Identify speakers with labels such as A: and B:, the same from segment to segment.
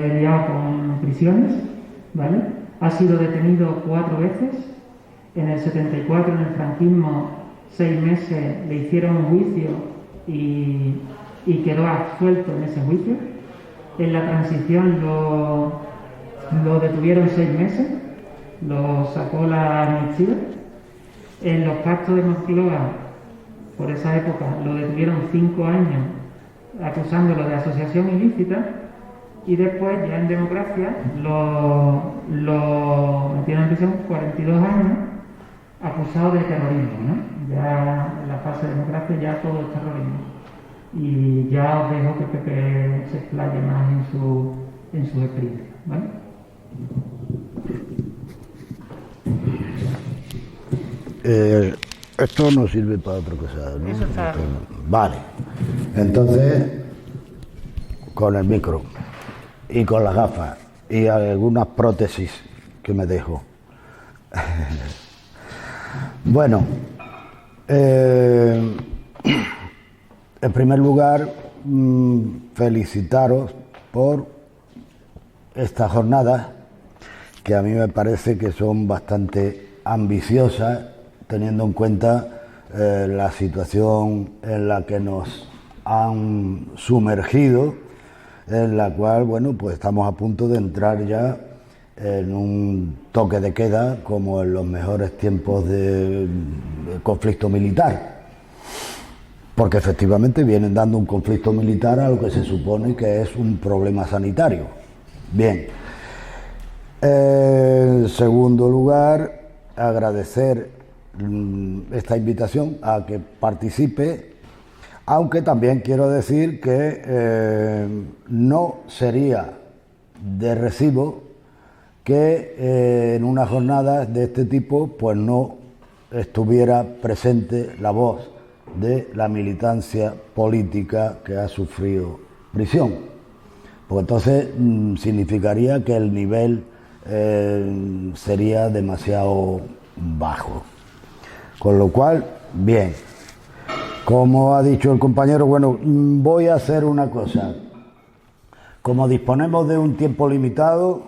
A: liado con prisiones, ¿vale? Ha sido detenido 4 veces. En el 74, en el franquismo, 6 meses le hicieron un juicio y quedó absuelto en ese juicio. En la transición lo detuvieron 6 meses, lo sacó la amnistía. En los pactos de Moncloa, por esa época, lo detuvieron 5 años acusándolo de asociación ilícita. Y después, ya en democracia, lo metieron en prisión 42 años acusado de terrorismo, ¿no? Ya en la fase de democracia ya todo es terrorismo. Y ya os dejo que Pepe se explaye más en su experiencia, ¿vale?
B: Esto no sirve para otra cosa, ¿no?
A: Eso está...
B: Vale. Entonces, con el micro y con las gafas y algunas prótesis que me dejo. Bueno, en primer lugar, felicitaros por estas jornadas, que a mí me parece que son bastante ambiciosas, teniendo en cuenta la situación en la que nos han sumergido, en la cual, bueno, pues estamos a punto de entrar ya en un toque de queda, como en los mejores tiempos de conflicto militar, porque efectivamente vienen dando un conflicto militar a lo que se supone que es un problema sanitario. Bien. En segundo lugar, agradecer esta invitación a que participe, aunque también quiero decir que no sería de recibo que en unas jornadas de este tipo pues no estuviera presente la voz de la militancia política que ha sufrido prisión, porque entonces significaría que el nivel sería demasiado bajo. Con lo cual, bien, como ha dicho el compañero, bueno, voy a hacer una cosa. Como disponemos de un tiempo limitado,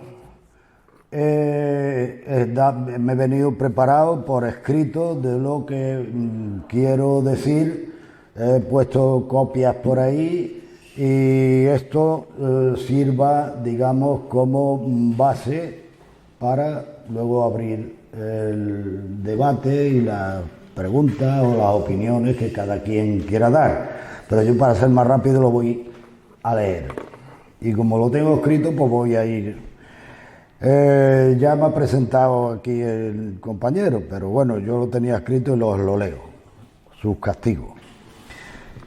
B: me he venido preparado por escrito de lo que quiero decir. He puesto copias por ahí y esto sirva, digamos, como base para luego abrir el debate y las preguntas o las opiniones que cada quien quiera dar. Pero yo, para ser más rápido, lo voy a leer. Y como lo tengo escrito, pues voy a ir. Ya me ha presentado aquí el compañero, pero bueno, yo lo tenía escrito y lo leo. Sus castigos.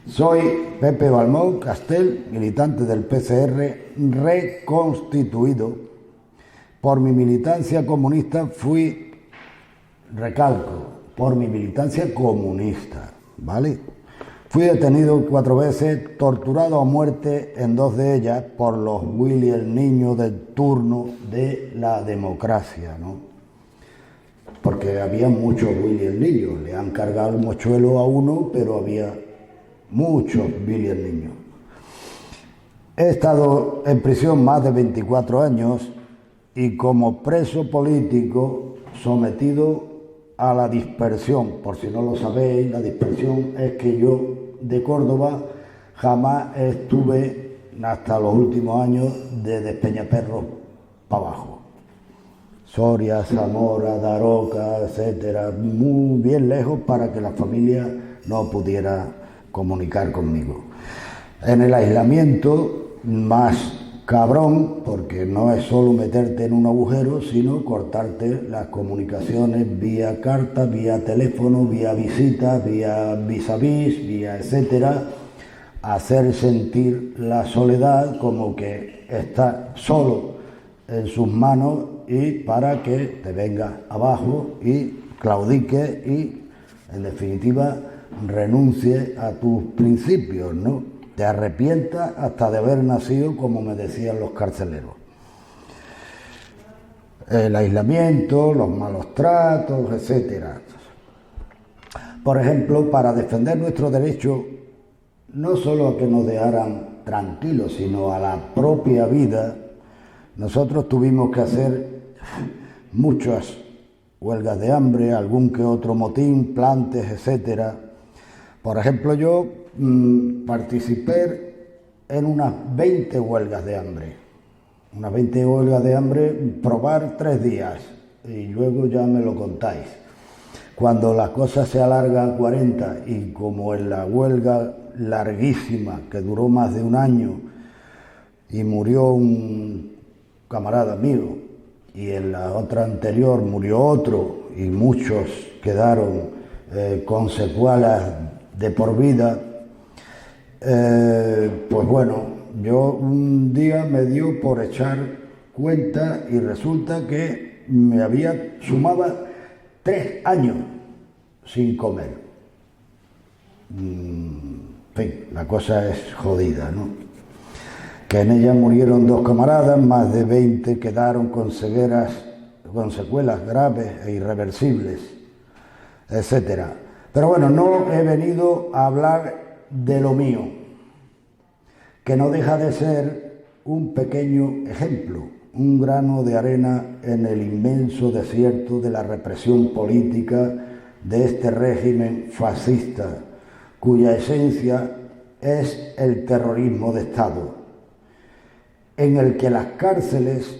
B: Soy Pepe Balmón Castel, militante del PCR reconstituido. Por mi militancia comunista por mi militancia comunista, ¿vale? Fui detenido 4 veces, torturado a muerte en 2 de ellas por los Willy el Niño del turno de la democracia, ¿no? Porque había muchos Willy el Niño, le han cargado el mochuelo a uno, pero había muchos Willy el Niño. He estado en prisión más de 24 años y como preso político sometido a la dispersión. Por si no lo sabéis, la dispersión es que yo de Córdoba jamás estuve, hasta los últimos años, de Despeñaperros para abajo. Soria, Zamora, Daroca, etcétera, muy bien lejos para que la familia no pudiera comunicar conmigo. En el aislamiento, más cabrón, porque no es solo meterte en un agujero, sino cortarte las comunicaciones vía carta, vía teléfono, vía visita, vía vis a vis, vía etcétera, hacer sentir la soledad como que está solo en sus manos y para que te vengas abajo y claudiques y, en definitiva, renuncies a tus principios, ¿no? Te arrepientas hasta de haber nacido, como me decían los carceleros. El aislamiento, los malos tratos, etcétera. Por ejemplo, para defender nuestro derecho, no solo a que nos dejaran tranquilos, sino a la propia vida, nosotros tuvimos que hacer muchas huelgas de hambre, algún que otro motín, plantes, etcétera. Por ejemplo, yo participé en unas 20 huelgas de hambre. Unas 20 huelgas de hambre, probar 3 días y luego ya me lo contáis. Cuando la cosa se alarga a 40 y como en la huelga larguísima que duró más de un año y murió un camarada mío y en la otra anterior murió otro y muchos quedaron con secuelas de por vida, pues bueno, yo un día me dio por echar cuenta y resulta que sumaba 3 años sin comer. En fin, la cosa es jodida, ¿no? Que en ella murieron 2 camaradas, más de 20 quedaron con secuelas graves e irreversibles, etcétera. Pero bueno, no he venido a hablar de lo mío, que no deja de ser un pequeño ejemplo, un grano de arena en el inmenso desierto de la represión política de este régimen fascista, cuya esencia es el terrorismo de Estado, en el que las cárceles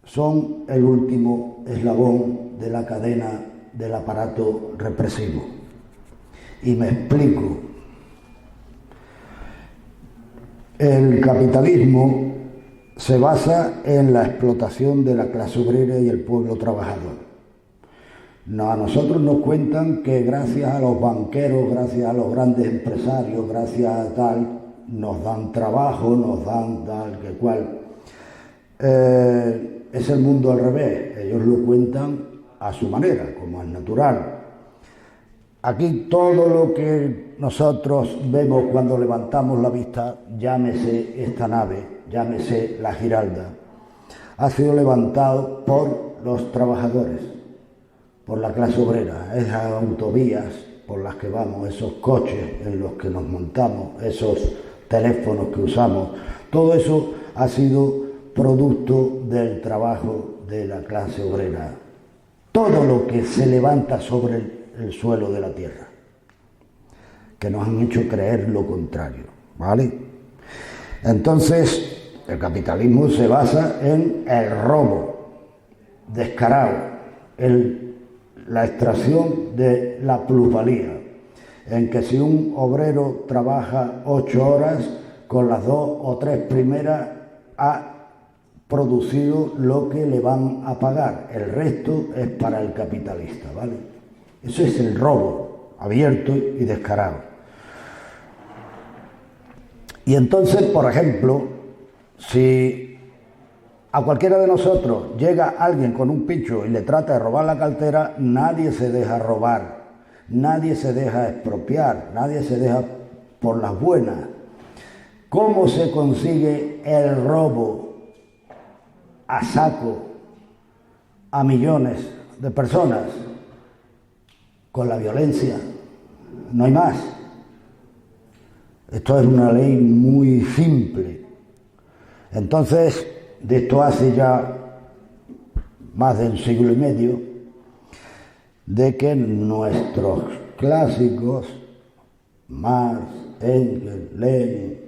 B: son el último eslabón de la cadena del aparato represivo. Y me explico. El capitalismo se basa en la explotación de la clase obrera y el pueblo trabajador. A nosotros nos cuentan que gracias a los banqueros, gracias a los grandes empresarios, gracias a tal, nos dan trabajo, nos dan tal que cual. Es el mundo al revés, ellos lo cuentan a su manera, como es natural. Aquí todo lo que nosotros vemos cuando levantamos la vista, llámese esta nave, llámese la Giralda, ha sido levantado por los trabajadores, por la clase obrera, esas autovías por las que vamos, esos coches en los que nos montamos, esos teléfonos que usamos, todo eso ha sido producto del trabajo de la clase obrera. Todo lo que se levanta sobre el suelo de la tierra, que nos han hecho creer lo contrario, ¿vale? Entonces, el capitalismo se basa en el robo descarado, la extracción de la plusvalía, en que si un obrero trabaja 8 horas, con las 2 o 3 primeras ha producido lo que le van a pagar, el resto es para el capitalista, ¿vale? Eso es el robo abierto y descarado. Y entonces, por ejemplo, si a cualquiera de nosotros llega alguien con un pincho y le trata de robar la cartera, nadie se deja robar, nadie se deja expropiar, nadie se deja por las buenas. ¿Cómo se consigue el robo a saco a millones de personas? Con la violencia, no hay más. Esto es una ley muy simple. Entonces, de esto hace ya más de un siglo y medio, de que nuestros clásicos, Marx, Engels, Lenin,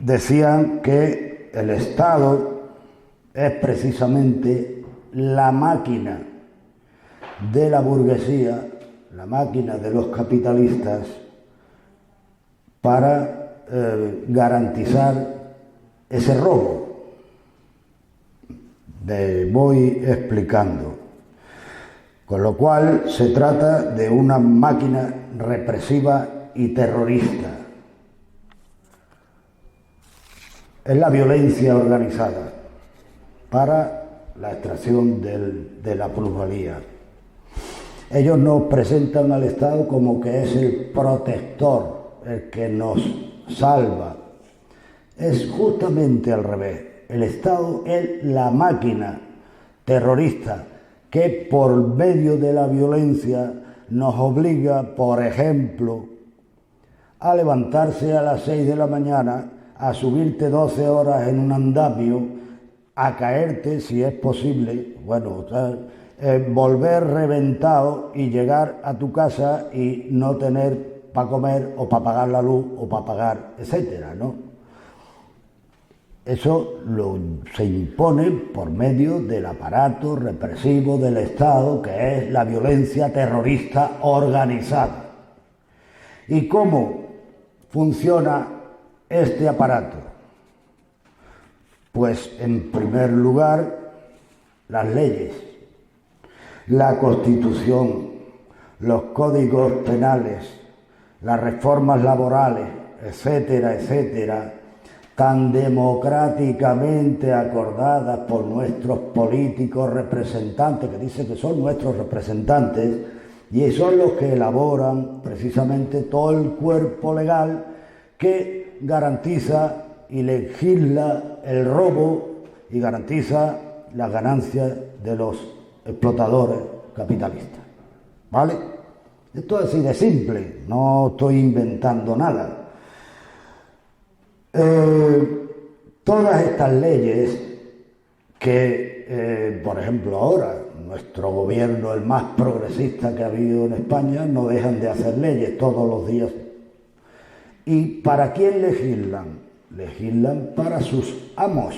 B: decían que el Estado es precisamente la máquina de la burguesía, la máquina de los capitalistas para garantizar ese robo. Voy explicando. Con lo cual se trata de una máquina represiva y terrorista. Es la violencia organizada para la extracción de la plusvalía. Ellos nos presentan al Estado como que es el protector, el que nos salva. Es justamente al revés. El Estado es la máquina terrorista que por medio de la violencia nos obliga, por ejemplo, a levantarse a las 6 de la mañana a subirte 12 horas en un andamio, a caerte si es posible, bueno, volver reventado y llegar a tu casa y no tener para comer o para pagar la luz o para pagar, etcétera, ¿no? Eso se impone por medio del aparato represivo del Estado, que es la violencia terrorista organizada. ¿Y cómo funciona este aparato? Pues, en primer lugar, las leyes, la Constitución, los códigos penales, las reformas laborales, etcétera, etcétera, tan democráticamente acordadas por nuestros políticos representantes, que dicen que son nuestros representantes, y son los que elaboran precisamente todo el cuerpo legal que garantiza y legisla el robo y garantiza las ganancias de los explotadores capitalistas. ¿Vale? Esto es así de simple, no estoy inventando nada. Todas estas leyes que, por ejemplo, ahora nuestro gobierno, el más progresista que ha habido en España, no dejan de hacer leyes todos los días. ¿Y para quién legislan? Legislan para sus amos,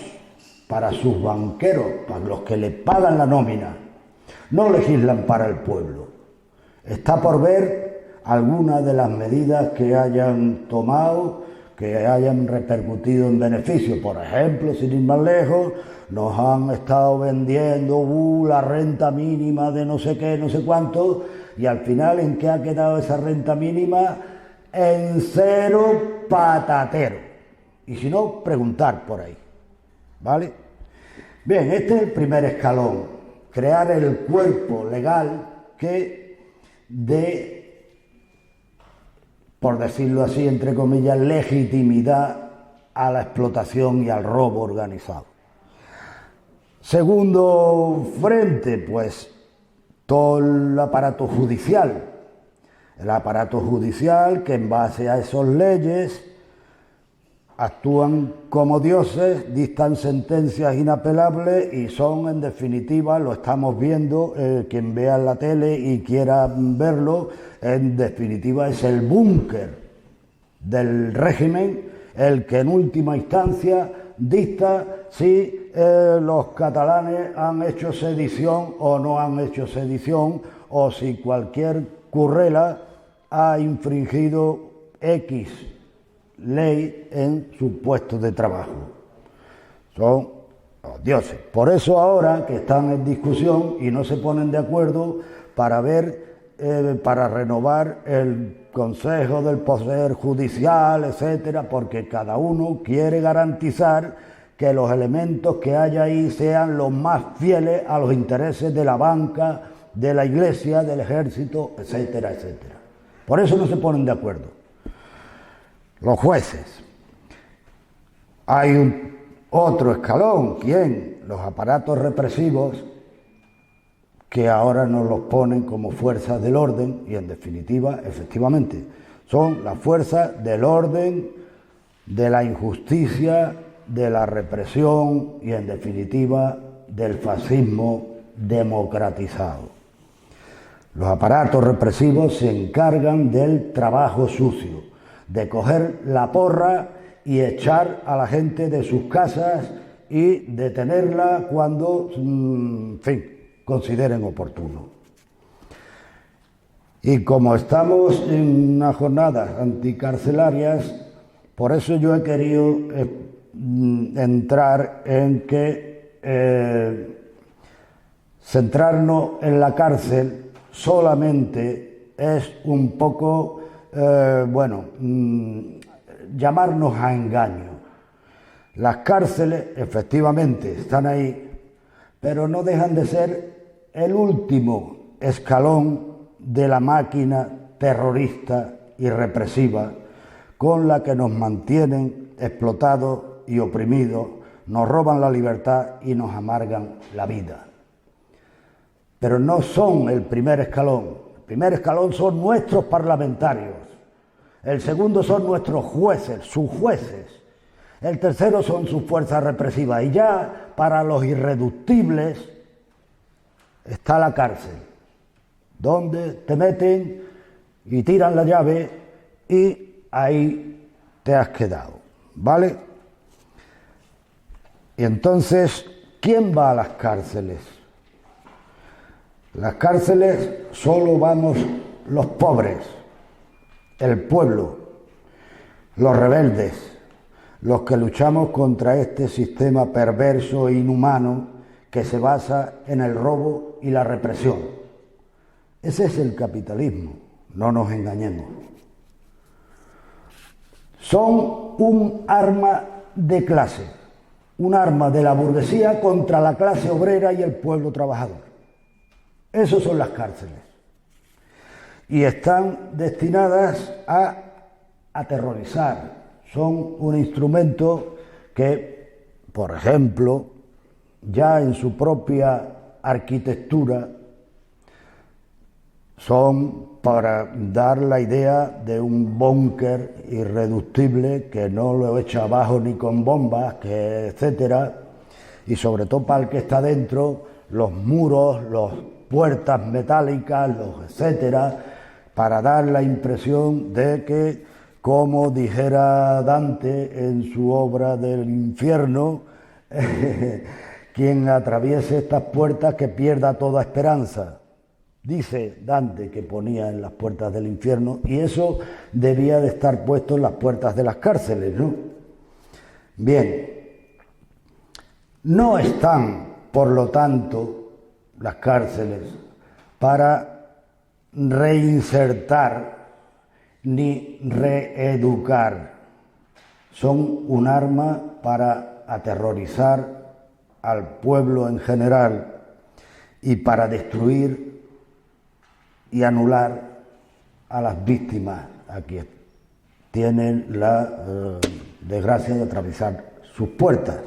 B: para sus banqueros, para los que le pagan la nómina. No legislan para el pueblo. Está por ver algunas de las medidas que hayan tomado, que hayan repercutido en beneficio. Por ejemplo, sin ir más lejos, nos han estado vendiendo la renta mínima de no sé qué, no sé cuánto, y al final, ¿en qué ha quedado esa renta mínima? En cero patatero. Y si no, preguntar por ahí. ¿Vale? Bien, este es el primer escalón, crear el cuerpo legal que dé, por decirlo así, entre comillas, legitimidad a la explotación y al robo organizado. Segundo frente, pues todo el aparato judicial. El aparato judicial que en base a esas leyes actúan como dioses, dictan sentencias inapelables y son, en definitiva, lo estamos viendo, quien vea en la tele y quiera verlo, en definitiva es el búnker del régimen, el que en última instancia dicta si los catalanes han hecho sedición o no han hecho sedición, o si cualquier currela ha infringido X ley en su puesto de trabajo. Son los dioses. Por eso ahora que están en discusión y no se ponen de acuerdo para ver, para renovar el Consejo del Poder Judicial, etcétera, porque cada uno quiere garantizar que los elementos que haya ahí sean los más fieles a los intereses de la banca, de la Iglesia, del ejército, etcétera, etcétera. Por eso no se ponen de acuerdo. Los jueces. Hay otro escalón. ¿Quién? Los aparatos represivos, que ahora nos los ponen como fuerzas del orden y, en definitiva, efectivamente, son las fuerzas del orden, de la injusticia, de la represión y, en definitiva, del fascismo democratizado. Los aparatos represivos se encargan del trabajo sucio, de coger la porra y echar a la gente de sus casas y detenerla cuando, en fin, consideren oportuno. Y como estamos en unas jornadas anticarcelarias, por eso yo he querido entrar en que centrarnos en la cárcel solamente es un poco, llamarnos a engaño. Las cárceles efectivamente están ahí, pero no dejan de ser el último escalón de la máquina terrorista y represiva con la que nos mantienen explotados y oprimidos, nos roban la libertad y nos amargan la vida. Pero no son el primer escalón. El primer escalón son nuestros parlamentarios. El segundo son nuestros jueces, sus jueces. El tercero son sus fuerzas represivas. Y ya para los irreductibles está la cárcel, donde te meten y tiran la llave y ahí te has quedado, ¿vale? Y entonces, ¿quién va a las cárceles? Las cárceles solo vamos los pobres, el pueblo, los rebeldes, los que luchamos contra este sistema perverso e inhumano que se basa en el robo y la represión. Ese es el capitalismo, no nos engañemos. Son un arma de clase, un arma de la burguesía contra la clase obrera y el pueblo trabajador. Esos son las cárceles. Y están destinadas a aterrorizar. Son un instrumento que, por ejemplo, ya en su propia arquitectura, son para dar la idea de un búnker irreductible que no lo echa abajo ni con bombas, que etcétera, y sobre todo para el que está dentro, los muros, las puertas metálicas, los etcétera, para dar la impresión de que, como dijera Dante en su obra del infierno, quien atraviese estas puertas que pierda toda esperanza. Dice Dante que ponía en las puertas del infierno, y eso debía de estar puesto en las puertas de las cárceles, ¿no? Bien, no están, por lo tanto, las cárceles para reinsertar ni reeducar. Son un arma para aterrorizar al pueblo en general y para destruir y anular a las víctimas a quienes tienen la desgracia de atravesar sus puertas.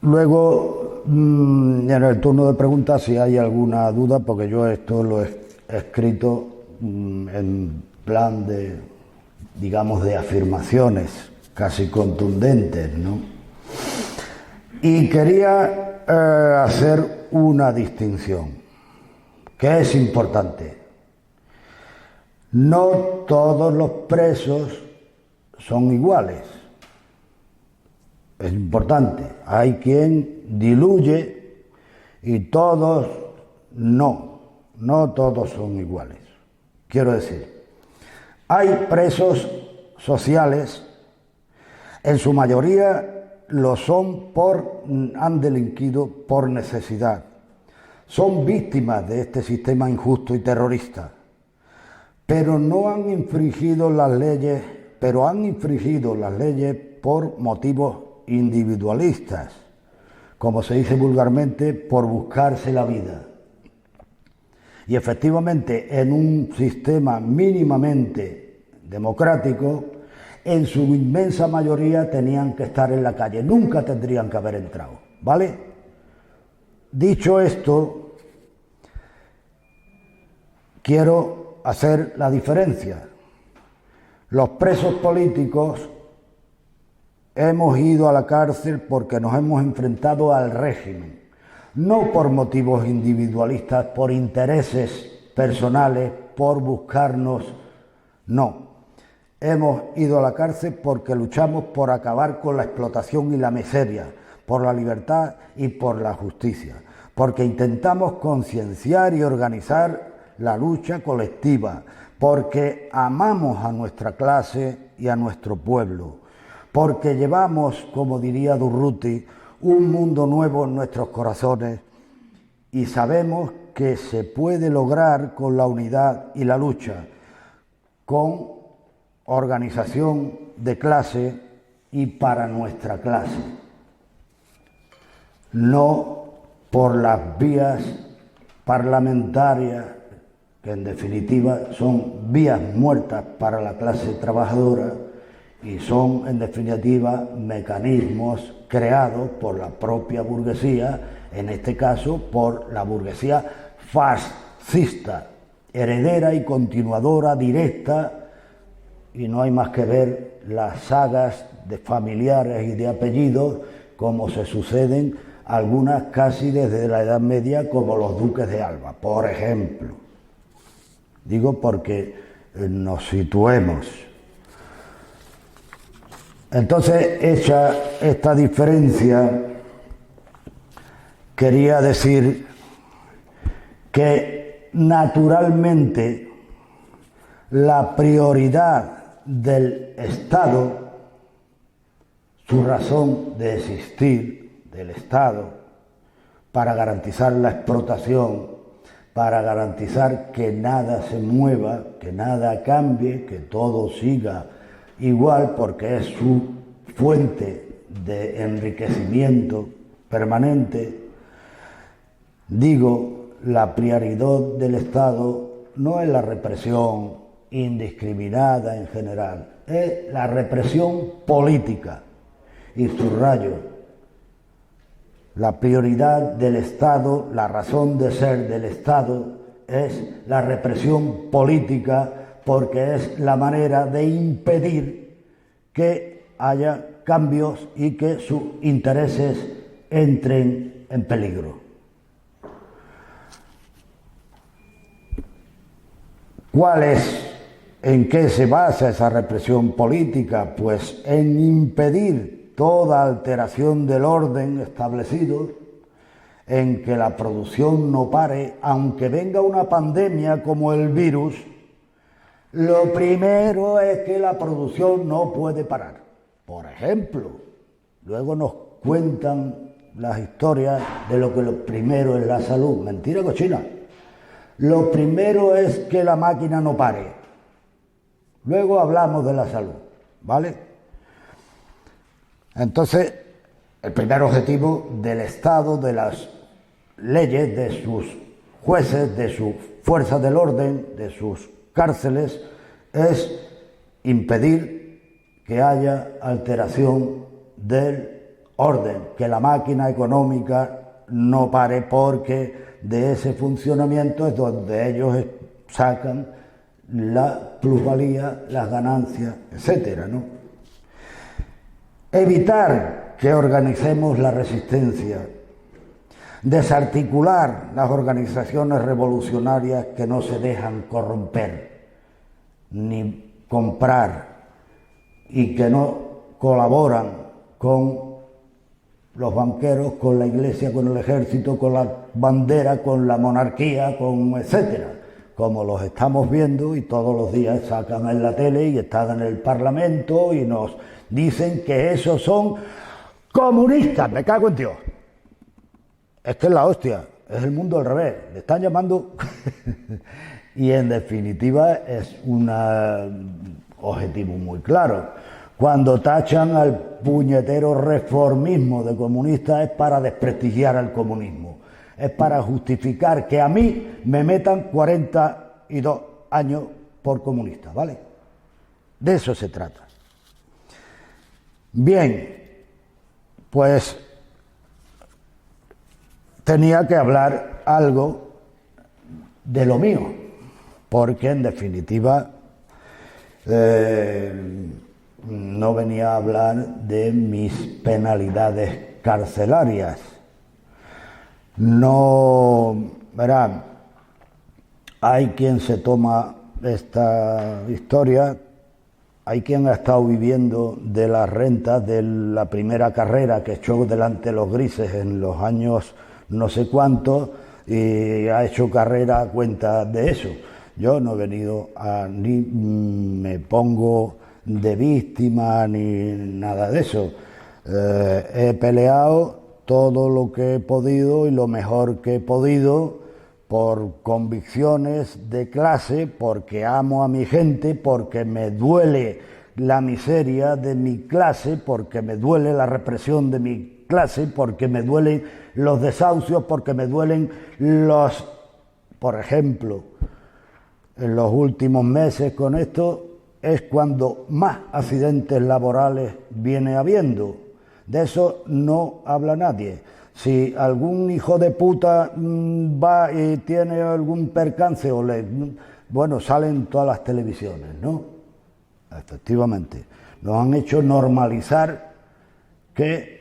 B: Luego, en el turno de preguntas, si hay alguna duda, porque yo esto lo he escrito en plan de, digamos, de afirmaciones casi contundentes, ¿no? Y quería hacer una distinción, que es importante. No todos los presos son iguales. Es importante. Hay quien diluye y todos no todos son iguales. Quiero decir, hay presos sociales, en su mayoría lo son han delinquido por necesidad. Son víctimas de este sistema injusto y terrorista, pero han infringido las leyes por motivos individualistas, como se dice vulgarmente, por buscarse la vida. Y efectivamente, en un sistema mínimamente democrático, en su inmensa mayoría tenían que estar en la calle, nunca tendrían que haber entrado, ¿vale? Dicho esto, quiero hacer la diferencia. Los presos políticos hemos ido a la cárcel porque nos hemos enfrentado al régimen, no por motivos individualistas, por intereses personales, por buscarnos, no. Hemos ido a la cárcel porque luchamos por acabar con la explotación y la miseria, por la libertad y por la justicia, porque intentamos concienciar y organizar la lucha colectiva, porque amamos a nuestra clase y a nuestro pueblo, porque llevamos, como diría Durruti, un mundo nuevo en nuestros corazones y sabemos que se puede lograr con la unidad y la lucha, con organización de clase y para nuestra clase, no por las vías parlamentarias, que en definitiva son vías muertas para la clase trabajadora y son en definitiva mecanismos creados por la propia burguesía, en este caso por la burguesía fascista, heredera y continuadora directa y no hay más que ver las sagas de familiares y de apellidos como se suceden, algunas casi desde la Edad Media, como los duques de Alba, por ejemplo. Digo porque nos situemos. Entonces, hecha esta diferencia, quería decir que naturalmente la prioridad del Estado, su razón de existir del Estado, para garantizar la explotación, para garantizar que nada se mueva, que nada cambie, que todo siga igual, porque es su fuente de enriquecimiento permanente. Digo, la prioridad del Estado no es la represión indiscriminada en general, es la represión política. Y subrayo, la prioridad del Estado, la razón de ser del Estado es la represión política, porque es la manera de impedir que haya cambios y que sus intereses entren en peligro. ¿Cuál es? ¿En qué se basa esa represión política? Pues en impedir toda alteración del orden establecido, en que la producción no pare, aunque venga una pandemia como el virus. Lo primero es que la producción no puede parar. Por ejemplo, luego nos cuentan las historias de lo que lo primero es la salud. Mentira cochina. Lo primero es que la máquina no pare. Luego hablamos de la salud, ¿vale? Entonces, el primer objetivo del Estado, de las leyes, de sus jueces, de sus fuerzas del orden, de sus cárceles, es impedir que haya alteración del orden, que la máquina económica no pare, porque de ese funcionamiento es donde ellos sacan la plusvalía, las ganancias, etcétera, ¿no? Evitar que organicemos la resistencia, desarticular las organizaciones revolucionarias que no se dejan corromper ni comprar y que no colaboran con los banqueros, con la iglesia, con el ejército, con la bandera, con la monarquía, con etcétera, como los estamos viendo y todos los días sacan en la tele y están en el Parlamento y nos dicen que esos son comunistas. Me cago en Dios. Es que es la hostia, es el mundo al revés, le están llamando y en definitiva es un objetivo muy claro. Cuando tachan al puñetero reformismo de comunista es para desprestigiar al comunismo, es para justificar que a mí me metan 42 años por comunista, ¿vale? De eso se trata. Bien, pues tenía que hablar algo de lo mío, porque en definitiva no venía a hablar de mis penalidades carcelarias. No, verán, hay quien se toma esta historia, hay quien ha estado viviendo de las rentas de la primera carrera que echó delante los grises en los años no sé cuántos y ha hecho carrera a cuenta de eso. Yo no he venido ni me pongo de víctima ni nada de eso. He peleado todo lo que he podido y lo mejor que he podido por convicciones de clase, porque amo a mi gente, porque me duele la miseria de mi clase, porque me duele la represión de mi clase, porque me duelen los desahucios, porque me duelen los, por ejemplo, en los últimos meses con esto es cuando más accidentes laborales viene habiendo. De eso no habla nadie. Si algún hijo de puta va y tiene algún percance bueno, salen todas las televisiones, ¿no? efectivamente, nos han hecho normalizar que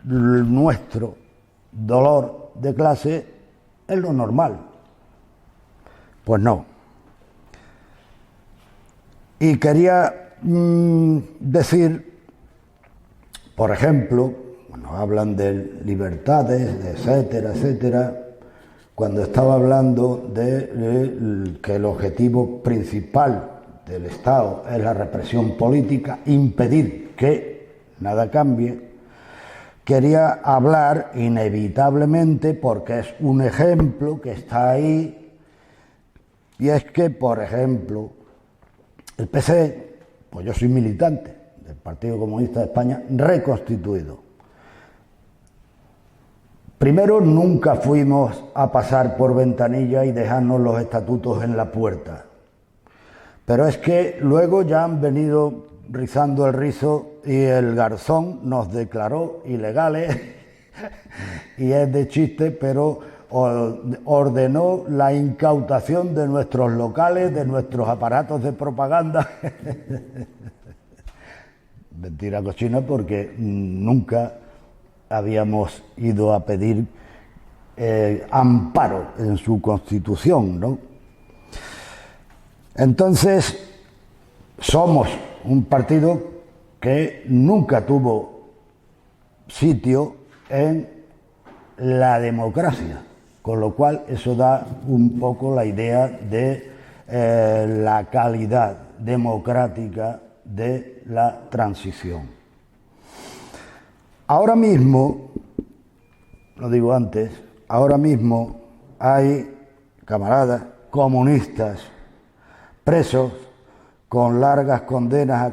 B: nuestro dolor de clase es lo normal. Pues no. Y quería decir, por ejemplo, cuando hablan de libertades, etcétera, etcétera, cuando estaba hablando de que el objetivo principal del Estado es la represión política, impedir que nada cambie, quería hablar inevitablemente, porque es un ejemplo que está ahí, y es que, por ejemplo, el PC, pues yo soy militante del Partido Comunista de España reconstituido. Primero, nunca fuimos a pasar por ventanilla y dejarnos los estatutos en la puerta. Pero es que luego ya han venido rizando el rizo y el garzón nos declaró ilegales, y es de chiste, pero ordenó la incautación de nuestros locales, de nuestros aparatos de propaganda. Mentira cochina, porque nunca habíamos ido a pedir amparo en su constitución, ¿no? Entonces, somos un partido que nunca tuvo sitio en la democracia, con lo cual eso da un poco la idea de la calidad democrática de la transición. Ahora mismo, lo digo antes, ahora mismo hay camaradas comunistas presos con largas condenas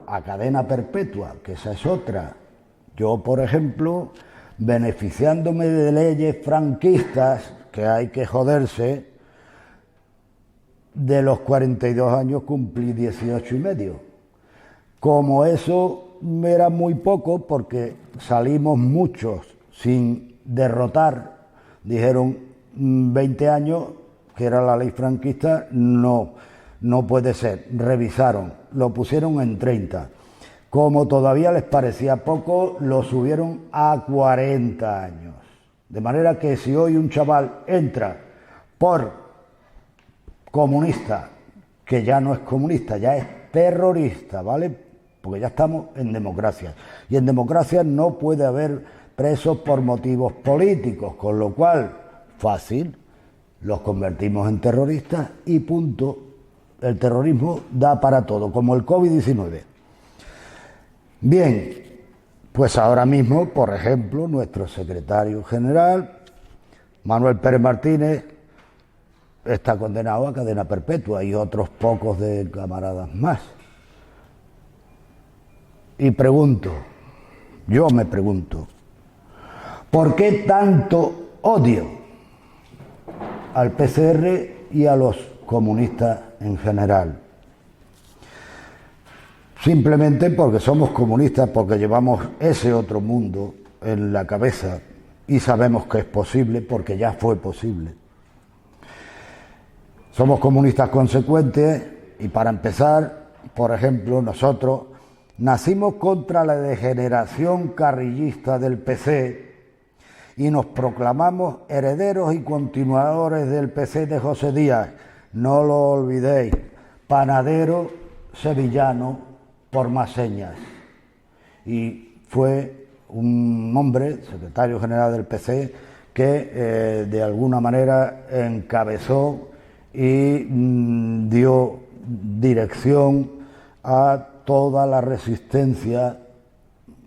B: a cadena perpetua, que esa es otra. Yo, por ejemplo, beneficiándome de leyes franquistas, que hay que joderse, de los 42 años cumplí 18 y medio. Como eso era muy poco, porque salimos muchos sin derrotar, dijeron 20 años, que era la ley franquista, no puede ser, revisaron, lo pusieron en 30. Como todavía les parecía poco, lo subieron a 40 años. De manera que si hoy un chaval entra por comunista, que ya no es comunista, ya es terrorista, ¿vale? Porque ya estamos en democracia. Y en democracia no puede haber presos por motivos políticos, con lo cual, fácil, los convertimos en terroristas y punto. El terrorismo da para todo, como el COVID-19. Bien, pues ahora mismo, por ejemplo, nuestro secretario general, Manuel Pérez Martínez, está condenado a cadena perpetua, y otros pocos de camaradas más. Y yo me pregunto, ¿por qué tanto odio al PCR y a los comunistas en general? Simplemente porque somos comunistas, porque llevamos ese otro mundo en la cabeza y sabemos que es posible, porque ya fue posible. Somos comunistas consecuentes y, para empezar, por ejemplo, nosotros nacimos contra la degeneración carrillista del PC y nos proclamamos herederos y continuadores del PC de José Díaz. No lo olvidéis, panadero sevillano por más señas. Y fue un hombre, secretario general del PC, que de alguna manera encabezó y dio dirección a toda la resistencia.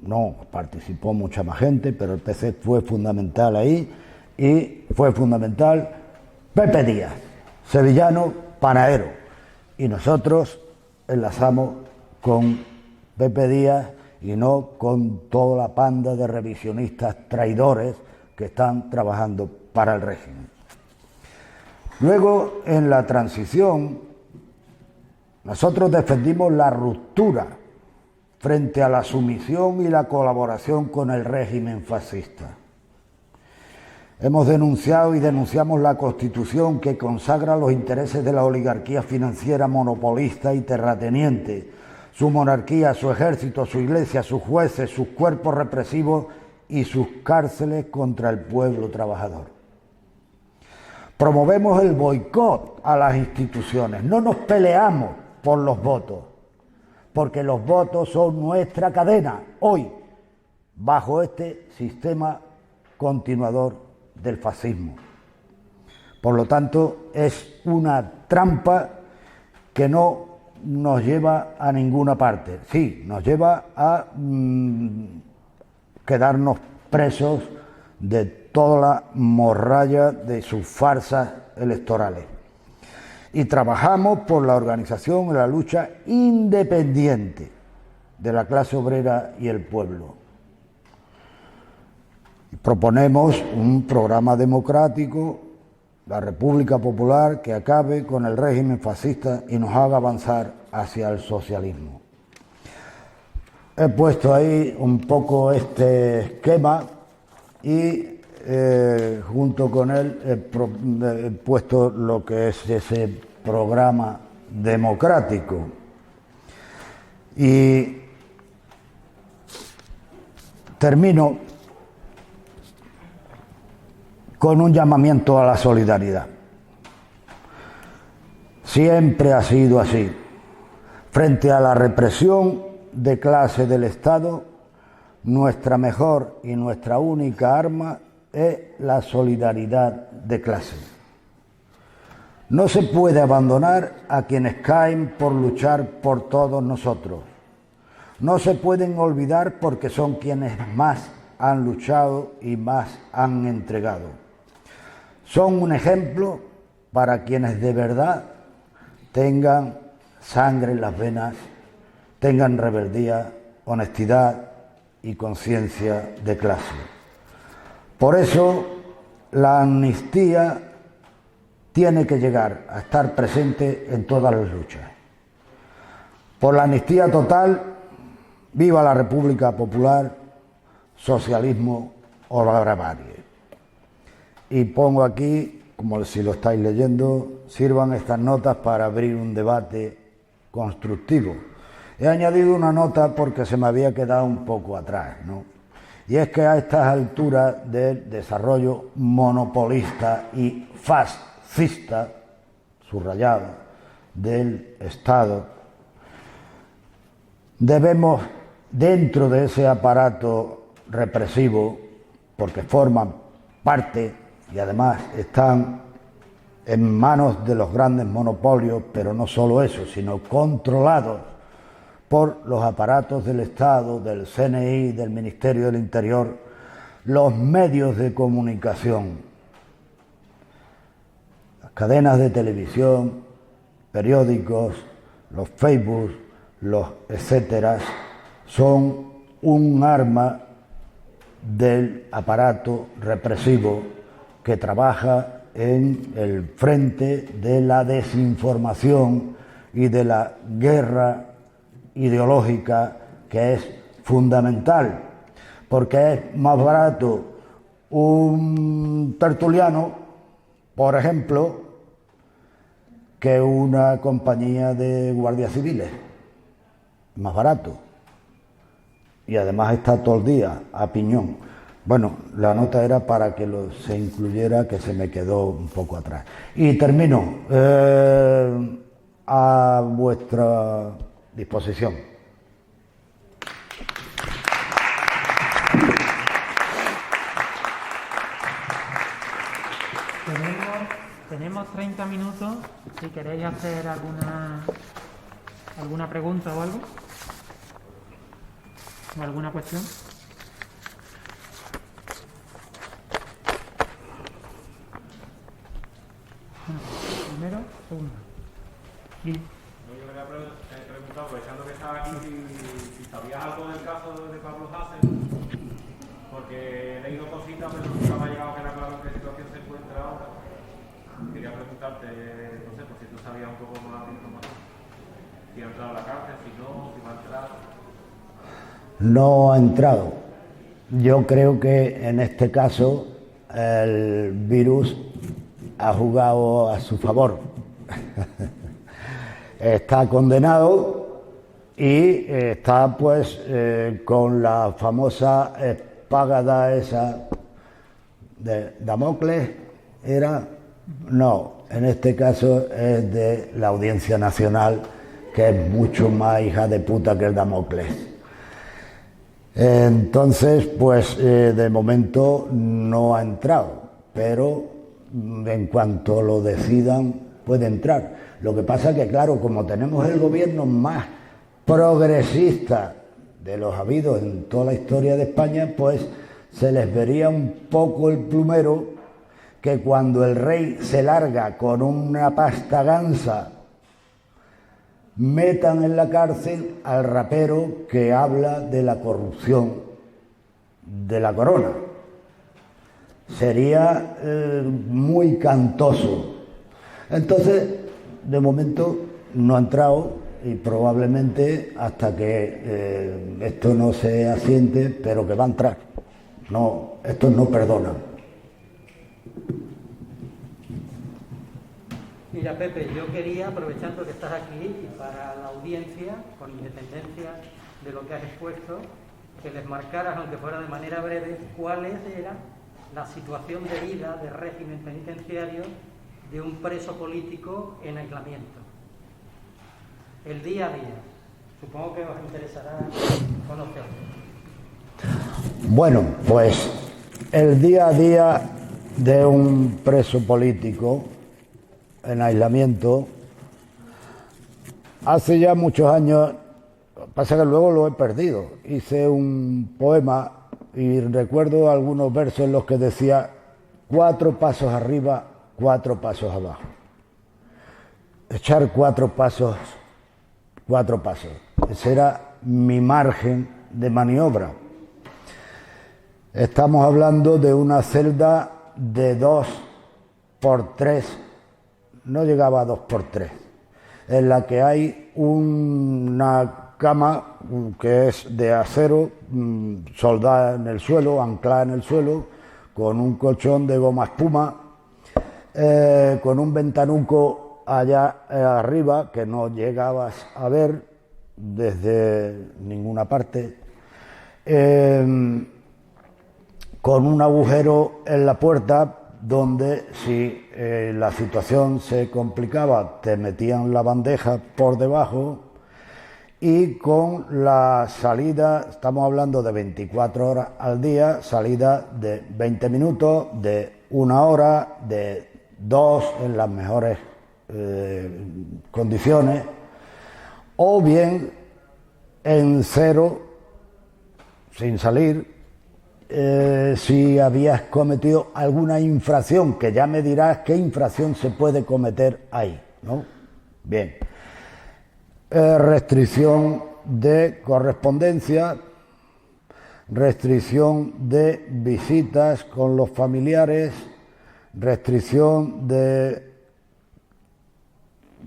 B: No participó mucha más gente, pero el PC fue fundamental ahí, y fue fundamental Pepe Díaz, sevillano, panadero, y nosotros enlazamos con Pepe Díaz y no con toda la panda de revisionistas traidores que están trabajando para el régimen. Luego, en la transición, nosotros defendimos la ruptura frente a la sumisión y la colaboración con el régimen fascista. Hemos denunciado y denunciamos la Constitución que consagra los intereses de la oligarquía financiera monopolista y terrateniente, su monarquía, su ejército, su iglesia, sus jueces, sus cuerpos represivos y sus cárceles contra el pueblo trabajador. Promovemos el boicot a las instituciones, no nos peleamos por los votos, porque los votos son nuestra cadena, hoy, bajo este sistema continuador del fascismo. Por lo tanto, es una trampa que no nos lleva a ninguna parte. Sí, nos lleva a quedarnos presos de toda la morralla de sus farsas electorales. Y trabajamos por la organización y la lucha independiente de la clase obrera y el pueblo. Proponemos un programa democrático, la República Popular, que acabe con el régimen fascista y nos haga avanzar hacia el socialismo. He puesto ahí un poco este esquema y junto con él he puesto lo que es ese programa democrático. Y termino con un llamamiento a la solidaridad. Siempre ha sido así. Frente a la represión de clase del Estado, nuestra mejor y nuestra única arma es la solidaridad de clase. No se puede abandonar a quienes caen por luchar por todos nosotros. No se pueden olvidar porque son quienes más han luchado y más han entregado. Son un ejemplo para quienes de verdad tengan sangre en las venas, tengan rebeldía, honestidad y conciencia de clase. Por eso la amnistía tiene que llegar a estar presente en todas las luchas. Por la amnistía total, viva la República Popular, socialismo o la barbarie. Y pongo aquí, como si lo estáis leyendo, sirvan estas notas para abrir un debate constructivo. He añadido una nota porque se me había quedado un poco atrás, ¿no? Y es que a estas alturas del desarrollo monopolista y fascista, subrayado, del Estado, debemos, dentro de ese aparato represivo, porque forman parte y además están en manos de los grandes monopolios, pero no solo eso, sino controlados por los aparatos del Estado, del CNI, del Ministerio del Interior, los medios de comunicación, las cadenas de televisión, periódicos, los Facebook, los etcétera, son un arma del aparato represivo que trabaja en el frente de la desinformación y de la guerra ideológica, que es fundamental, porque es más barato un tertuliano, por ejemplo, que una compañía de guardias civiles, más barato, y además está todo el día a piñón. Bueno, la nota era para que se incluyera, que se me quedó un poco atrás. Y termino a vuestra disposición.
A: Tenemos 30 minutos, si queréis hacer alguna pregunta o algo, o alguna cuestión. Primero, segundo. Y
C: yo quería preguntar, aprovechando que estaba aquí, si sabías algo del caso de Pablo Hasél, porque he leído cositas, pero nunca me ha llegado a quedar claro en qué situación se encuentra ahora. Quería preguntarte, no sé, pues si tú sabías un poco más de información. Si ha entrado a la cárcel, si no, si va a entrar.
B: No ha entrado. Yo creo que en este caso el virus ha jugado a su favor. Está condenado y está pues con la famosa espada esa de Damocles, ¿era? No, en este caso es de la Audiencia Nacional, que es mucho más hija de puta que el Damocles. Entonces, pues de momento no ha entrado, pero en cuanto lo decidan puede entrar. Lo que pasa es que, claro, como tenemos el gobierno más progresista de los habidos en toda la historia de España, pues se les vería un poco el plumero que cuando el rey se larga con una pasta gansa, metan en la cárcel al rapero que habla de la corrupción de la corona. Sería muy cantoso. Entonces, de momento no ha entrado y probablemente hasta que esto no se asiente, pero que va a entrar. No, estos no perdonan.
D: Mira, Pepe, yo quería, aprovechando que estás aquí y para la audiencia, con independencia de lo que has expuesto, que les marcaras, aunque fuera de manera breve, cuál era la situación de vida del régimen penitenciario de un preso político en aislamiento. El día a día. Supongo que os interesará conocerlo.
B: Bueno, pues el día a día de un preso político en aislamiento, hace ya muchos años, pasa que luego lo he perdido, hice un poema y recuerdo algunos versos en los que decía 4 pasos arriba, 4 pasos abajo. Echar 4 pasos, 4 pasos. Ese era mi margen de maniobra. Estamos hablando de una celda de 2 por 3, no llegaba a 2 por 3, en la que hay una cama que es de acero, soldada en el suelo, anclada en el suelo, con un colchón de goma espuma, con un ventanuco allá arriba que no llegabas a ver desde ninguna parte, con un agujero en la puerta donde si la situación se complicaba te metían la bandeja por debajo, y con la salida, estamos hablando de 24 horas al día, salida de 20 minutos, de 1 hora, de 2 en las mejores condiciones, o bien en 0 sin salir. Si habías cometido alguna infracción, que ya me dirás qué infracción se puede cometer ahí, ¿no? Bien. Restricción de correspondencia, restricción de visitas con los familiares, restricción de...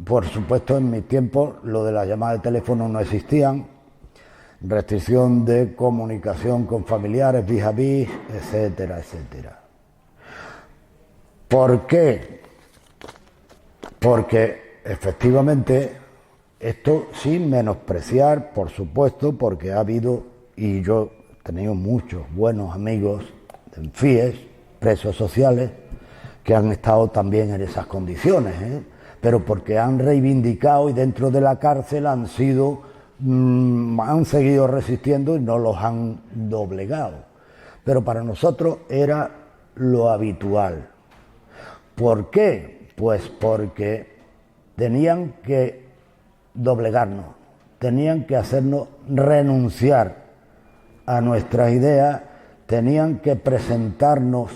B: Por supuesto, en mi tiempo lo de las llamadas de teléfono no existían. Restricción de comunicación con familiares, vis a vis, etcétera, etcétera. ¿Por qué? Porque efectivamente, esto sin menospreciar, por supuesto, porque ha habido, y yo he tenido muchos buenos amigos en FIES, presos sociales, que han estado también en esas condiciones, pero porque han reivindicado y dentro de la cárcel han seguido resistiendo y no los han doblegado. Pero para nosotros era lo habitual. ¿Por qué? Pues porque tenían que doblegarnos, tenían que hacernos renunciar a nuestras ideas, tenían que presentarnos,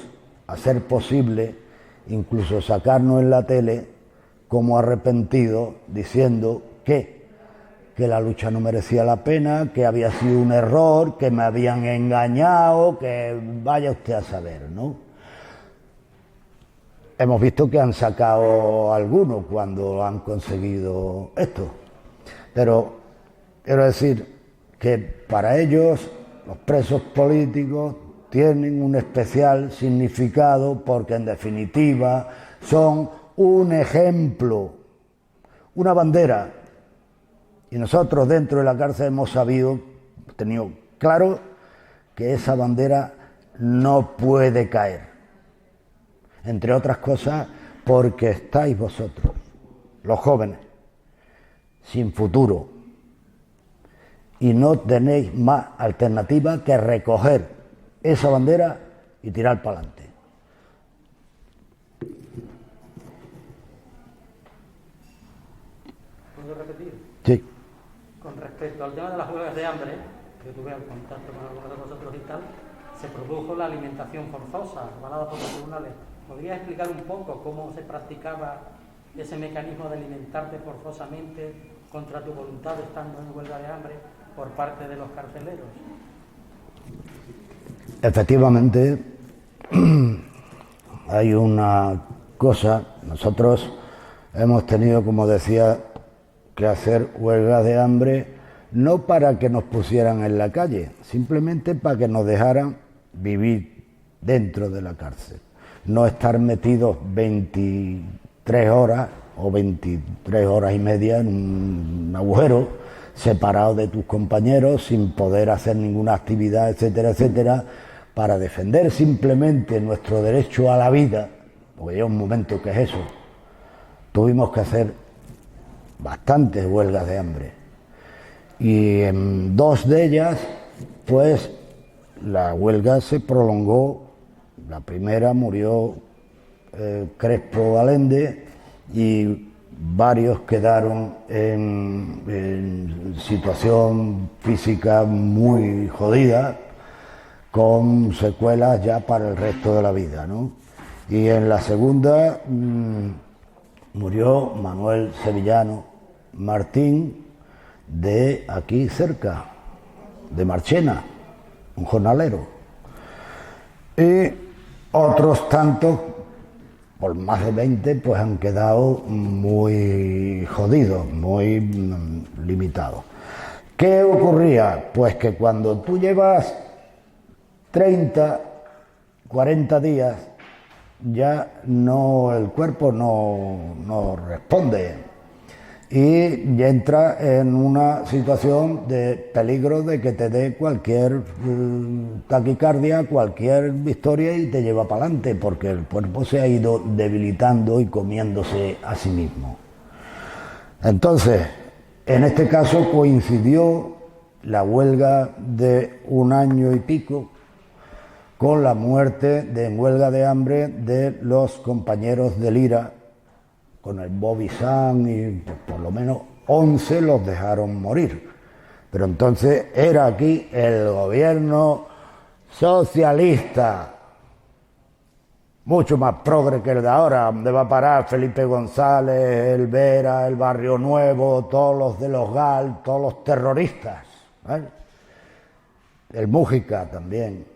B: a ser posible, incluso sacarnos en la tele como arrepentidos, diciendo que la lucha no merecía la pena, que había sido un error, que me habían engañado, que vaya usted a saber, ¿no? Hemos visto que han sacado algunos cuando han conseguido esto, pero quiero decir que para ellos, los presos políticos, tienen un especial significado porque en definitiva son un ejemplo, una bandera. Y nosotros dentro de la cárcel hemos tenido claro que esa bandera no puede caer. Entre otras cosas porque estáis vosotros, los jóvenes, sin futuro. Y no tenéis más alternativa que recoger esa bandera y tirar para adelante.
D: ¿Puedo repetir?
B: Sí.
D: Con respecto al tema de las huelgas de hambre, que tuve el contacto con algunos de vosotros y tal, se produjo la alimentación forzosa, avalada por los tribunales. ¿Podrías explicar un poco cómo se practicaba ese mecanismo de alimentarte forzosamente contra tu voluntad estando en huelga de hambre por parte de los carceleros?
B: Efectivamente, hay una cosa, nosotros hemos tenido, como decía, que hacer huelgas de hambre no para que nos pusieran en la calle, simplemente para que nos dejaran vivir dentro de la cárcel, no estar metidos 23 horas o 23 horas y media en un agujero, separado de tus compañeros, sin poder hacer ninguna actividad, etcétera, etcétera, para defender simplemente nuestro derecho a la vida, porque llega un momento que es eso. Tuvimos que hacer bastantes huelgas de hambre. Y en 2 de ellas, pues, la huelga se prolongó. La primera murió Crespo Allende y varios quedaron en situación física muy jodida, con secuelas ya para el resto de la vida, ¿no? Y en la segunda murió Manuel Sevillano Martín, de aquí cerca, de Marchena, un jornalero. Y otros tantos, por más de 20, pues han quedado muy jodidos, muy limitados. ¿Qué ocurría? Pues que cuando tú llevas 30, 40 días, ya no, el cuerpo no responde y ya entra en una situación de peligro de que te dé cualquier taquicardia, cualquier historia y te lleva para adelante, porque el cuerpo se ha ido debilitando y comiéndose a sí mismo. Entonces, en este caso coincidió la huelga de 1 año y pico con la muerte en huelga de hambre de los compañeros de Lira, con el Bobby Sanz, y por lo menos 11 los dejaron morir. Pero entonces era aquí el gobierno socialista, mucho más progre que el de ahora, donde va a parar Felipe González, el Vera, el Barrio Nuevo, todos los de los GAL, todos los terroristas, ¿vale? El Mújica también.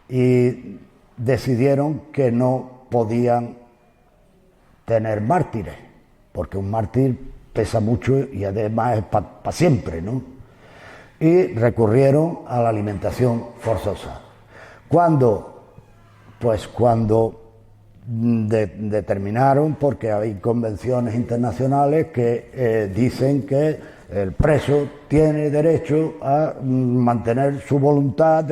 B: Y decidieron que no podían tener mártires, porque un mártir pesa mucho y además es para siempre, ¿no? Y recurrieron a la alimentación forzosa. ¿Cuándo? Pues cuando determinaron, porque hay convenciones internacionales que dicen que el preso tiene derecho a mantener su voluntad,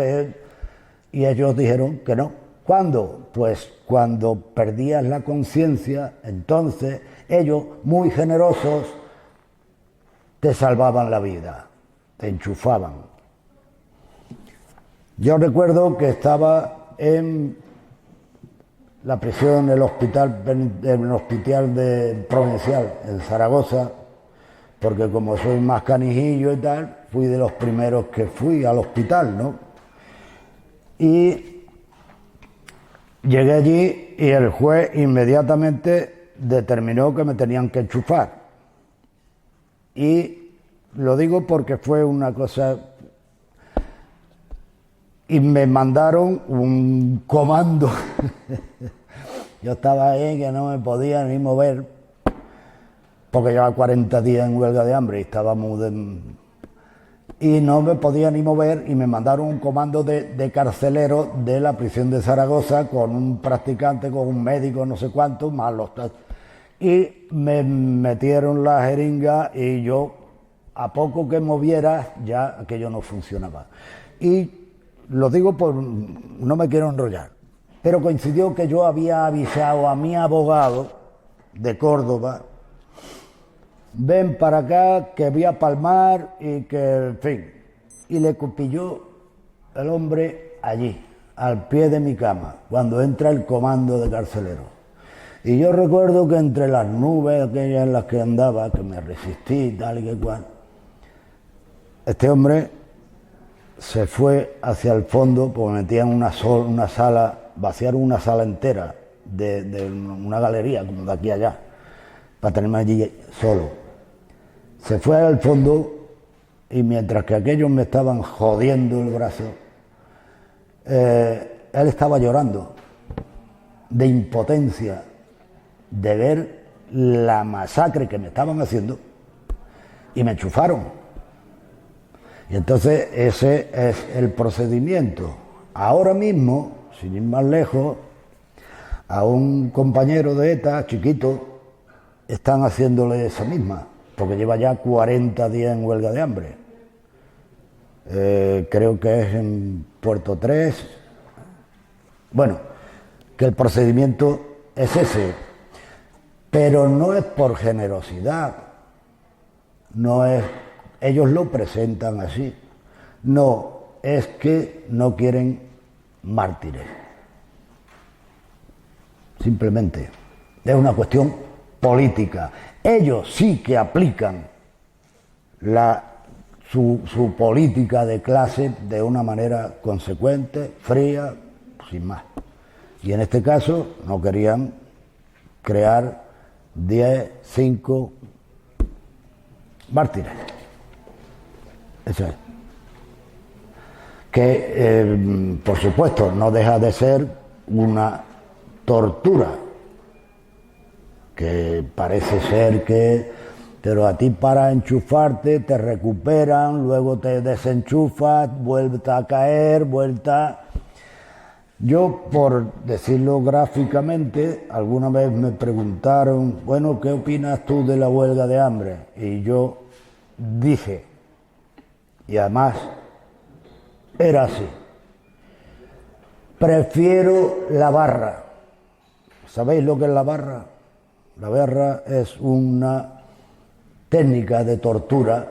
B: y ellos dijeron que no. ¿Cuándo? Pues cuando perdías la conciencia, entonces ellos, muy generosos, te salvaban la vida, te enchufaban. Yo recuerdo que estaba en la prisión, el hospital provincial en Zaragoza, porque como soy más canijillo y tal, fui de los primeros que fui al hospital, ¿no? Y llegué allí y el juez inmediatamente determinó que me tenían que enchufar. Y lo digo porque fue una cosa... Y me mandaron un comando. Yo estaba ahí que no me podía ni mover, porque llevaba 40 días en huelga de hambre y estábamos y no me podía ni mover y me mandaron un comando de carceleros de la prisión de Zaragoza con un practicante, con un médico, no sé cuánto, más los... Y me metieron la jeringa y yo, a poco que moviera, ya aquello no funcionaba. Y lo digo por... no me quiero enrollar, pero coincidió que yo había avisado a mi abogado de Córdoba: ven para acá, que voy a palmar y que, en fin. Y le pilló el hombre allí, al pie de mi cama, cuando entra el comando de carceleros. Y yo recuerdo que entre las nubes aquellas en las que andaba, que me resistí, tal y que cual, este hombre se fue hacia el fondo, porque metían una sala, vaciaron una sala entera de una galería, como de aquí a allá, para tenerme allí solo. Se fue al fondo y mientras que aquellos me estaban jodiendo el brazo, él estaba llorando de impotencia de ver la masacre que me estaban haciendo, y me enchufaron. Y entonces ese es el procedimiento. Ahora mismo, sin ir más lejos, a un compañero de ETA, chiquito, están haciéndole esa misma, porque lleva ya 40 días en huelga de hambre. Creo que es en Puerto 3. Bueno, que el procedimiento es ese, pero no es por generosidad, no es, ellos lo presentan así, no, es que no quieren mártires. Simplemente, es una cuestión política. Ellos sí que aplican su política de clase de una manera consecuente, fría, sin más. Y en este caso no querían crear 10, 5 mártires. Eso es. Que, por supuesto, no deja de ser una tortura, que parece ser que, pero a ti para enchufarte te recuperan, luego te desenchufas, vuelta a caer, vuelta... Yo, por decirlo gráficamente, alguna vez me preguntaron, bueno, ¿qué opinas tú de la huelga de hambre? Y yo dije, y además era así, prefiero la barra. ¿Sabéis lo que es la barra? La barra es una técnica de tortura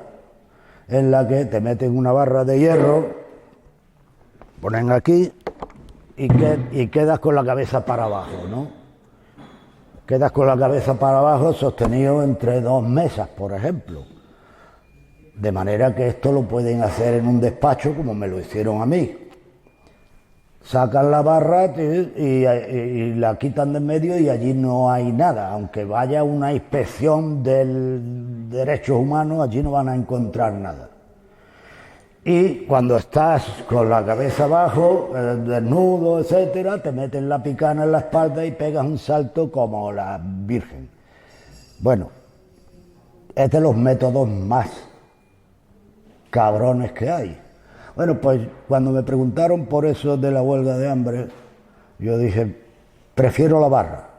B: en la que te meten una barra de hierro, ponen aquí y quedas con la cabeza para abajo, ¿no? Quedas con la cabeza para abajo sostenido entre 2 mesas, por ejemplo. De manera que esto lo pueden hacer en un despacho como me lo hicieron a mí. Sacan la barra y la quitan de en medio y allí no hay nada. Aunque vaya una inspección de derechos humanos, allí no van a encontrar nada. Y cuando estás con la cabeza abajo, desnudo, etcétera, te meten la picana en la espalda y pegas un salto como la Virgen. Bueno, es de los métodos más cabrones que hay. Bueno, pues cuando me preguntaron por eso de la huelga de hambre, yo dije, prefiero la barra.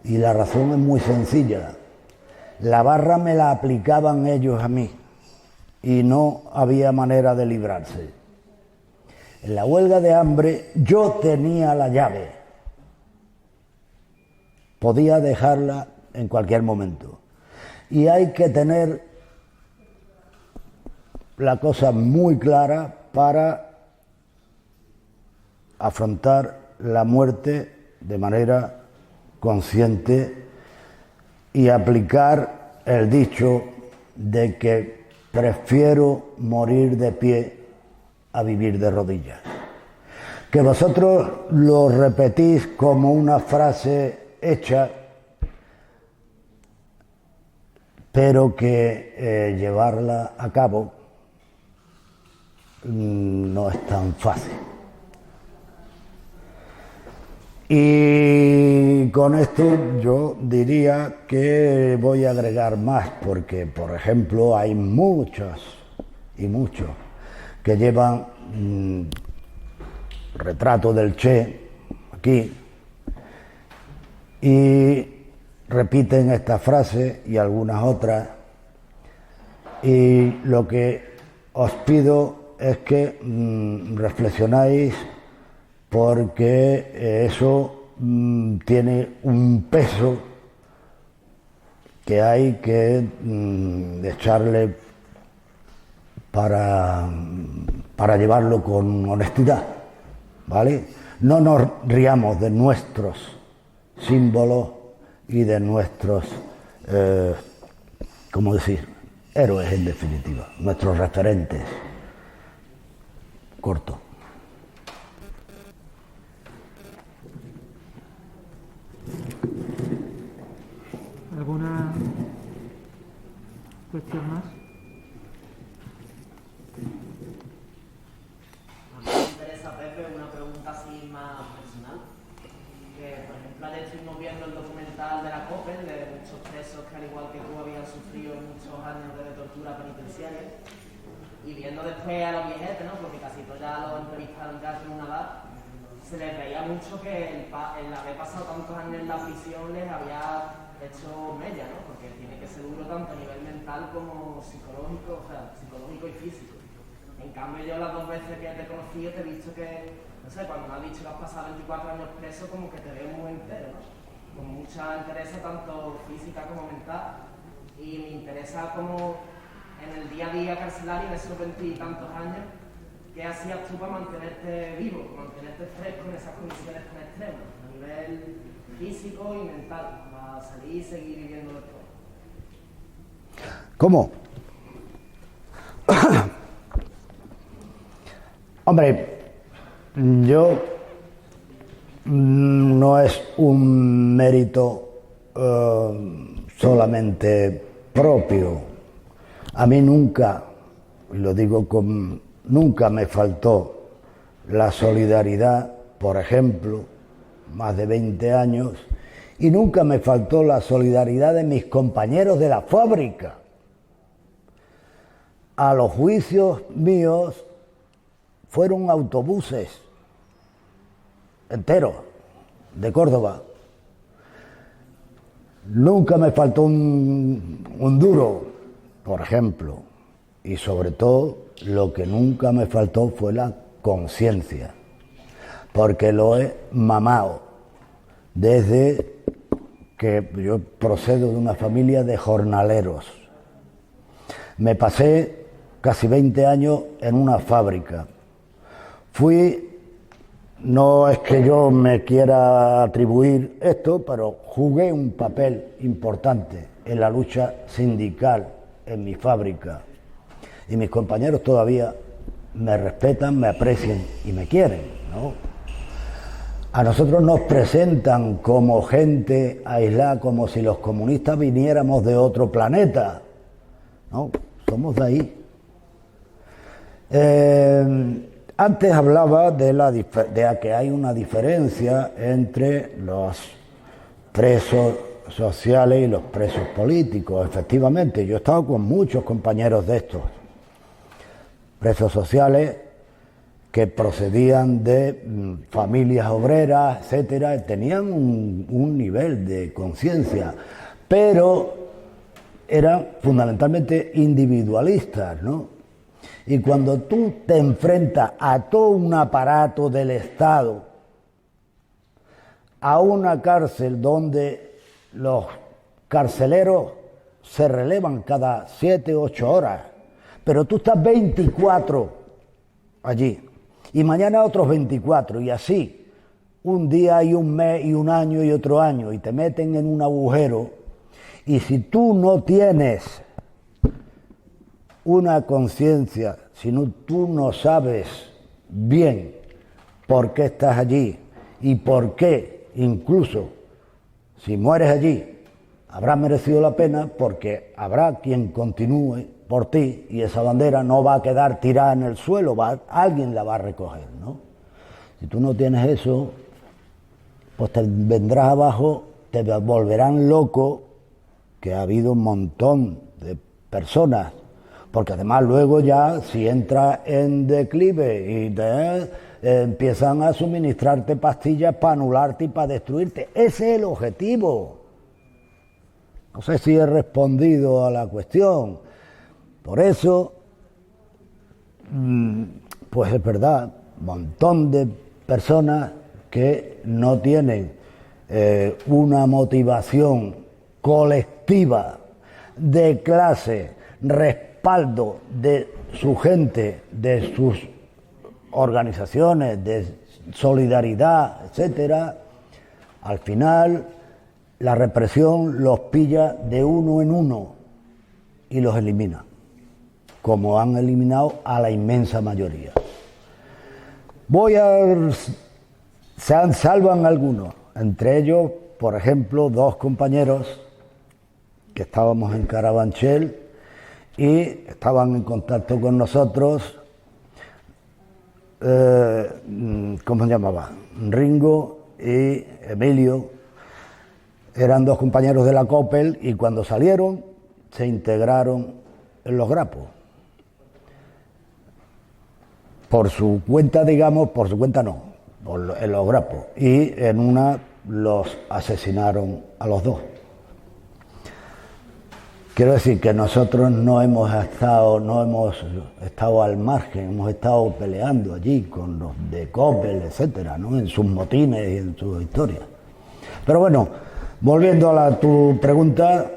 B: Y la razón es muy sencilla. La barra me la aplicaban ellos a mí y no había manera de librarse. En la huelga de hambre yo tenía la llave. Podía dejarla en cualquier momento. Y hay que tener la cosa muy clara para afrontar la muerte de manera consciente y aplicar el dicho de que prefiero morir de pie a vivir de rodillas. Que vosotros lo repetís como una frase hecha, pero que llevarla a cabo no es tan fácil. Y con esto yo diría que voy a agregar más, porque, por ejemplo, hay muchos y muchos, que llevan retrato del Che aquí y repiten esta frase y algunas otras, y lo que os pido es que reflexionáis, porque eso tiene un peso que hay que echarle para llevarlo con honestidad, ¿vale? No nos riamos de nuestros símbolos y de nuestros, ¿cómo decir?, héroes en definitiva, nuestros referentes. Corto.
A: ¿Alguna cuestión más?
E: A mí me interesa, Pepe, una pregunta así más personal. Que, por ejemplo, ayer estuvimos viendo el documental de la COPE, de muchos presos que, al igual que tú, habían sufrido muchos años de tortura penitenciaria. Y viendo después a los viejetes, ¿no?, porque casi todos ya los entrevistaron ya en una edad, se les veía mucho que el haber pasado tantos años en la prisión les había hecho mella, ¿no?, porque tiene que ser duro tanto a nivel mental como psicológico, o sea, psicológico y físico. En cambio, yo las 2 veces que te he conocido te he visto que, no sé, cuando me has dicho que has pasado 24 años preso, como que te veo muy entero, ¿no?, con mucha interés tanto física como mental, y me interesa como en el día a día carcelario, en esos 20 y tantos años, ¿qué hacías tú para mantenerte vivo, mantenerte fresco en esas condiciones tan extremas, a nivel físico y mental, para salir y seguir viviendo después?
B: ¿Cómo? Hombre, yo no es un mérito solamente propio. A mí nunca, y lo digo nunca me faltó la solidaridad, por ejemplo, más de 20 años, y nunca me faltó la solidaridad de mis compañeros de la fábrica. A los juicios míos fueron autobuses enteros de Córdoba. Nunca me faltó un duro, por ejemplo, y sobre todo lo que nunca me faltó fue la conciencia, porque lo he mamado desde que yo procedo de una familia de jornaleros. Me pasé casi 20 años en una fábrica. No es que yo me quiera atribuir esto, pero jugué un papel importante en la lucha sindical en mi fábrica, y mis compañeros todavía me respetan, me aprecian y me quieren, ¿no? A nosotros nos presentan como gente aislada, como si los comunistas viniéramos de otro planeta, ¿no? Somos de ahí. Antes hablaba de que hay una diferencia entre los presos sociales y los presos políticos. Efectivamente, yo he estado con muchos compañeros de estos presos sociales que procedían de familias obreras, etcétera, tenían un nivel de conciencia, pero eran fundamentalmente individualistas, ¿no? Y cuando tú te enfrentas a todo un aparato del Estado, a una cárcel donde los carceleros se relevan cada 7 u 8 horas, pero tú estás 24 allí, y mañana otros 24, y así, un día y un mes y un año y otro año, y te meten en un agujero, y si tú no tienes una conciencia, si tú no sabes bien por qué estás allí, y por qué, incluso, si mueres allí, habrá merecido la pena, porque habrá quien continúe por ti, y esa bandera no va a quedar tirada en el suelo, alguien la va a recoger, ¿no? Si tú no tienes eso, pues te vendrás abajo, te volverán loco, que ha habido un montón de personas porque además luego ya si entras en declive y empiezan a suministrarte pastillas para anularte y para destruirte. Ese es el objetivo. No sé si he respondido a la cuestión. Por eso, pues es verdad, un montón de personas que no tienen una motivación colectiva de clase, respaldo de su gente, de sus organizaciones, de solidaridad, etcétera, al final la represión los pilla de uno en uno y los elimina, como han eliminado a la inmensa mayoría. Salvan algunos, entre ellos, por ejemplo, 2 compañeros que estábamos en Carabanchel y estaban en contacto con nosotros, ¿cómo se llamaba? Ringo y Emilio, eran 2 compañeros de la COPEL y cuando salieron se integraron en los Grapos. Por su cuenta, digamos, por su cuenta no, en los Grapos. Y en una los asesinaron a los 2. Quiero decir que nosotros no hemos estado al margen, hemos estado peleando allí con los de COPEL, etcétera, ¿no? En sus motines y en sus historias. Pero bueno, volviendo a tu pregunta,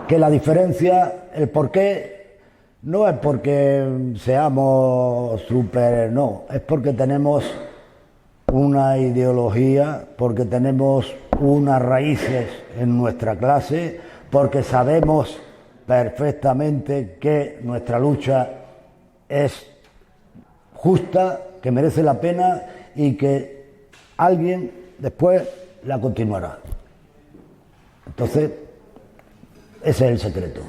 B: que la diferencia, el por qué, no es porque seamos no, es porque tenemos una ideología, porque tenemos unas raíces en nuestra clase, porque sabemos perfectamente que nuestra lucha es justa, que merece la pena y que alguien después la continuará. Entonces, ese es el secreto.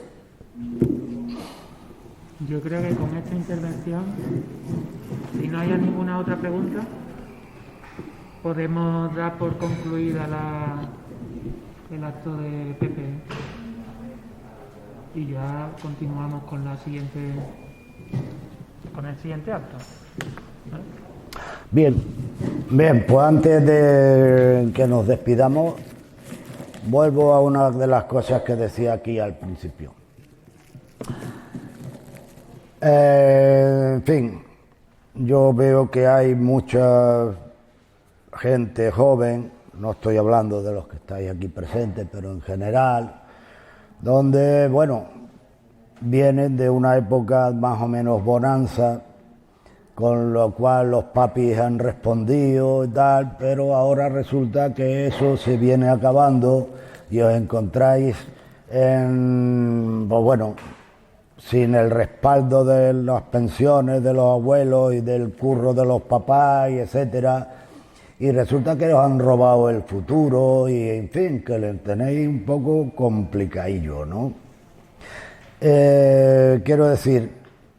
A: Yo creo que con esta intervención, si no hay ninguna otra pregunta, podemos dar por concluida el acto de Pepe y ya continuamos con el siguiente acto. ¿Vale?
B: Bien, pues antes de que nos despidamos, vuelvo a una de las cosas que decía aquí al principio. En fin, yo veo que hay mucha gente joven, no estoy hablando de los que estáis aquí presentes, pero en general, donde, bueno, vienen de una época más o menos bonanza, con lo cual los papis han respondido y tal, pero ahora resulta que eso se viene acabando y os encontráis en, pues bueno, sin el respaldo de las pensiones de los abuelos y del curro de los papás y etcétera, y resulta que os han robado el futuro y, en fin, que le tenéis un poco complicadillo, ¿no? Quiero decir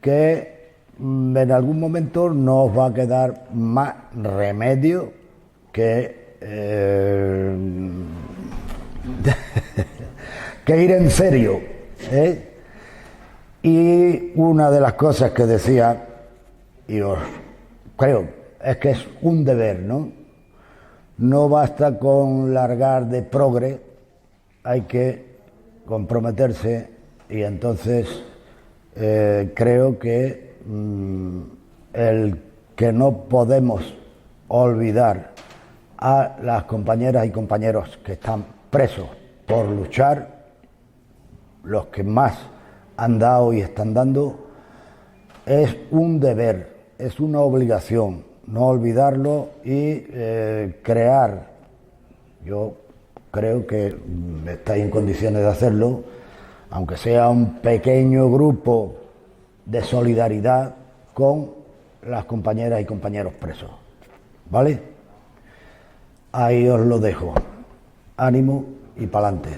B: que en algún momento no os va a quedar más remedio que que ir en serio, ¿eh? Y una de las cosas que decía, y os creo, es que es un deber, ¿no? No basta con largar de progre, hay que comprometerse y entonces creo que el que no podemos olvidar a las compañeras y compañeros que están presos por luchar, los que más han dado y están dando, es un deber, es una obligación. No olvidarlo y crear, yo creo que estáis en condiciones de hacerlo, aunque sea un pequeño grupo de solidaridad con las compañeras y compañeros presos, ¿vale? Ahí os lo dejo. Ánimo y pa'lante.